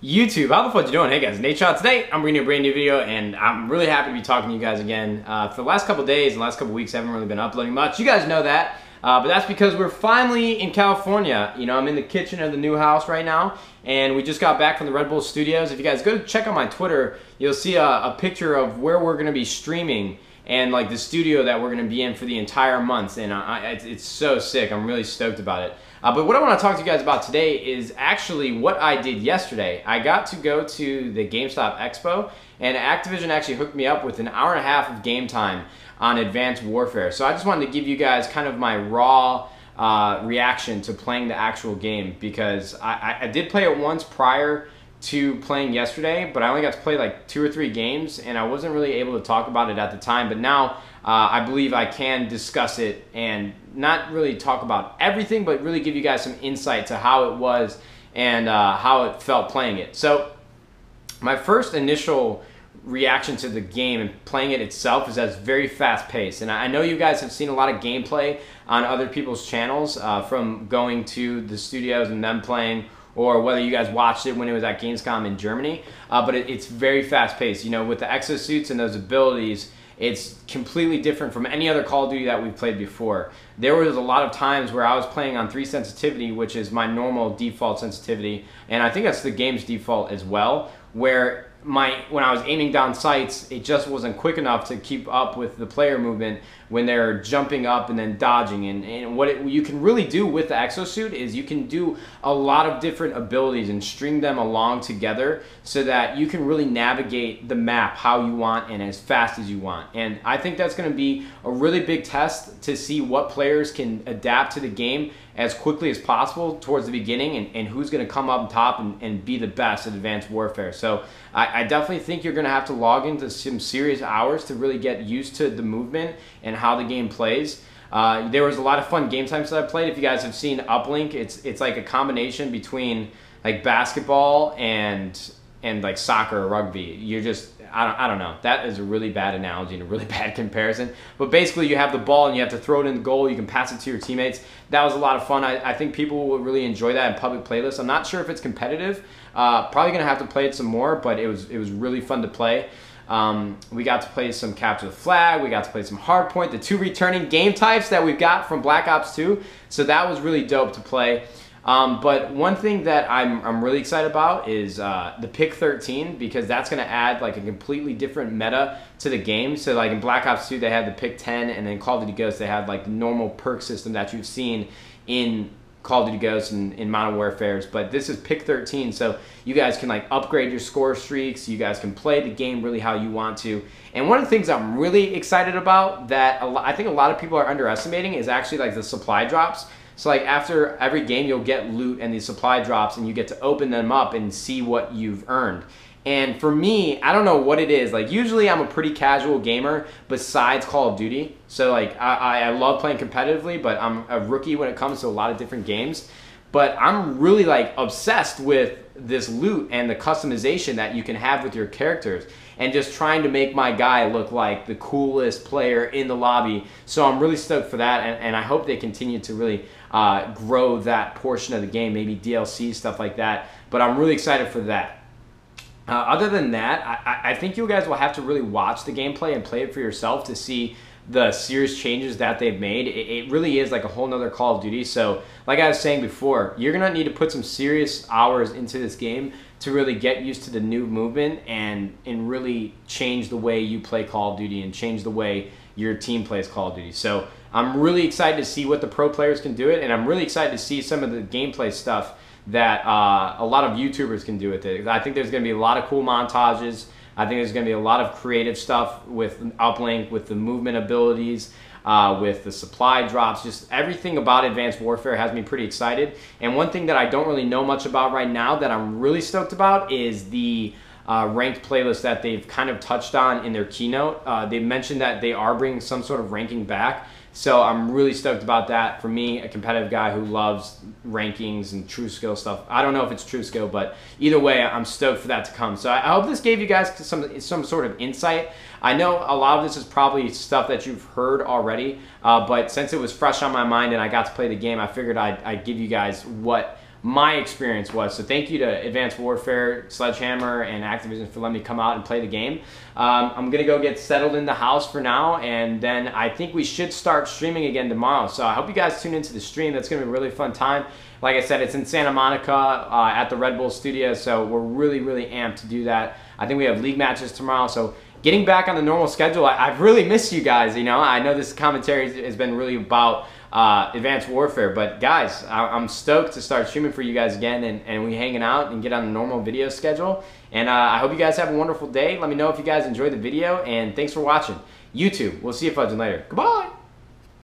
YouTube, how the fuck you doing? Hey guys, Nadeshot. Today I'm bringing you a brand new video and I'm really happy to be talking to you guys again. For the last couple days and last couple weeks I haven't really been uploading much. You guys know that, but that's because we're finally in California. You know, I'm in the kitchen of the new house right now and we just got back from the Red Bull studios. If you guys go check out my Twitter, you'll see a picture of where we're going to be streaming and like the studio that we're going to be in for the entire month, and it's so sick. I'm really stoked about it. But what I want to talk to you guys about today is actually what I did yesterday. I got to go to the GameStop Expo, and Activision actually hooked me up with an hour and a half of game time on Advanced Warfare. So I just wanted to give you guys kind of my raw reaction to playing the actual game, because I did play it once prior to playing yesterday, but I only got to play like 2 or 3 games and I wasn't really able to talk about it at the time. But now I believe I can discuss it and not really talk about everything, but really give you guys some insight to how it was and how it felt playing it. So my first initial reaction to the game and playing it itself is that it's very fast paced, and I know you guys have seen a lot of gameplay on other people's channels from going to the studios and them playing, or whether you guys watched it when it was at Gamescom in Germany, but it's very fast-paced. You know, with the exosuits and those abilities, it's completely different from any other Call of Duty that we've played before. There was a lot of times where I was playing on 3 sensitivity, which is my normal default sensitivity, and I think that's the game's default as well, where when I was aiming down sights, it just wasn't quick enough to keep up with the player movement when they're jumping up and then dodging. And what you can really do with the exosuit is you can do a lot of different abilities and string them along together so that you can really navigate the map how you want and as fast as you want. And I think that's going to be a really big test to see what players can adapt to the game as quickly as possible towards the beginning, and who's going to come up top and be the best at Advanced Warfare. So I definitely think you're going to have to log into some serious hours to really get used to the movement and how the game plays. There was a lot of fun game times that I played. If you guys have seen Uplink, it's like a combination between like basketball and like soccer or rugby. You're just, I don't know. That is a really bad analogy and a really bad comparison. But basically you have the ball and you have to throw it in the goal. You can pass it to your teammates. That was a lot of fun. I think people will really enjoy that in public playlists. I'm not sure if it's competitive. Probably going to have to play it some more, but it was really fun to play. We got to play some Capture the Flag. We got to play some Hardpoint, the 2 returning game types that we've got from Black Ops 2. So that was really dope to play. But one thing that I'm really excited about is the Pick 13, because that's going to add like a completely different meta to the game. So like in Black Ops 2 they had the Pick 10, and then Call of Duty Ghosts they had like the normal perk system that you've seen in Call of Duty Ghosts and in Modern Warfare's, but this is Pick 13, so you guys can like upgrade your score streaks. You guys can play the game really how you want to. And one of the things I'm really excited about that I think a lot of people are underestimating is actually like the supply drops. So like after every game you'll get loot and these supply drops, and you get to open them up and see what you've earned. And for me, I don't know what it is. Like usually I'm a pretty casual gamer besides Call of Duty. So like I love playing competitively, but I'm a rookie when it comes to a lot of different games. But I'm really like obsessed with this loot and the customization that you can have with your characters, and just trying to make my guy look like the coolest player in the lobby. So I'm really stoked for that, and I hope they continue to really grow that portion of the game, maybe DLC, stuff like that. But I'm really excited for that. Other than that, I think you guys will have to really watch the gameplay and play it for yourself to see the serious changes that they've made. It really is like a whole nother Call of Duty. So like I was saying before, you're going to need to put some serious hours into this game to really get used to the new movement and really change the way you play Call of Duty and change the way your team plays Call of Duty. So I'm really excited to see what the pro players can do it, and I'm really excited to see some of the gameplay stuff that a lot of YouTubers can do with it. I think there's going to be a lot of cool montages. I think there's going to be a lot of creative stuff with Uplink, with the movement abilities, with the supply drops. Just everything about Advanced Warfare has me pretty excited. And one thing that I don't really know much about right now that I'm really stoked about is the ranked playlist that they've kind of touched on in their keynote. They mentioned that they are bringing some sort of ranking back. So I'm really stoked about that. For me, a competitive guy who loves rankings and true skill stuff. I don't know if it's true skill, but either way, I'm stoked for that to come. So I hope this gave you guys some sort of insight. I know a lot of this is probably stuff that you've heard already, but since it was fresh on my mind and I got to play the game, I figured I'd give you guys what my experience was. So thank you to Advanced Warfare, Sledgehammer, and Activision for letting me come out and play the game. I'm gonna go get settled in the house for now, and then I think we should start streaming again tomorrow. So I hope you guys tune into the stream. That's gonna be a really fun time. Like I said, it's in Santa Monica at the Red Bull studio, so we're really, really amped to do that. I think we have league matches tomorrow, so getting back on the normal schedule, I've really missed you guys, you know. I know this commentary has been really about Advanced Warfare, but guys, I'm stoked to start streaming for you guys again, and we hanging out and get on a normal video schedule. And I hope you guys have a wonderful day. Let me know if you guys enjoyed the video, and thanks for watching. YouTube, we'll see you fudging later. Goodbye!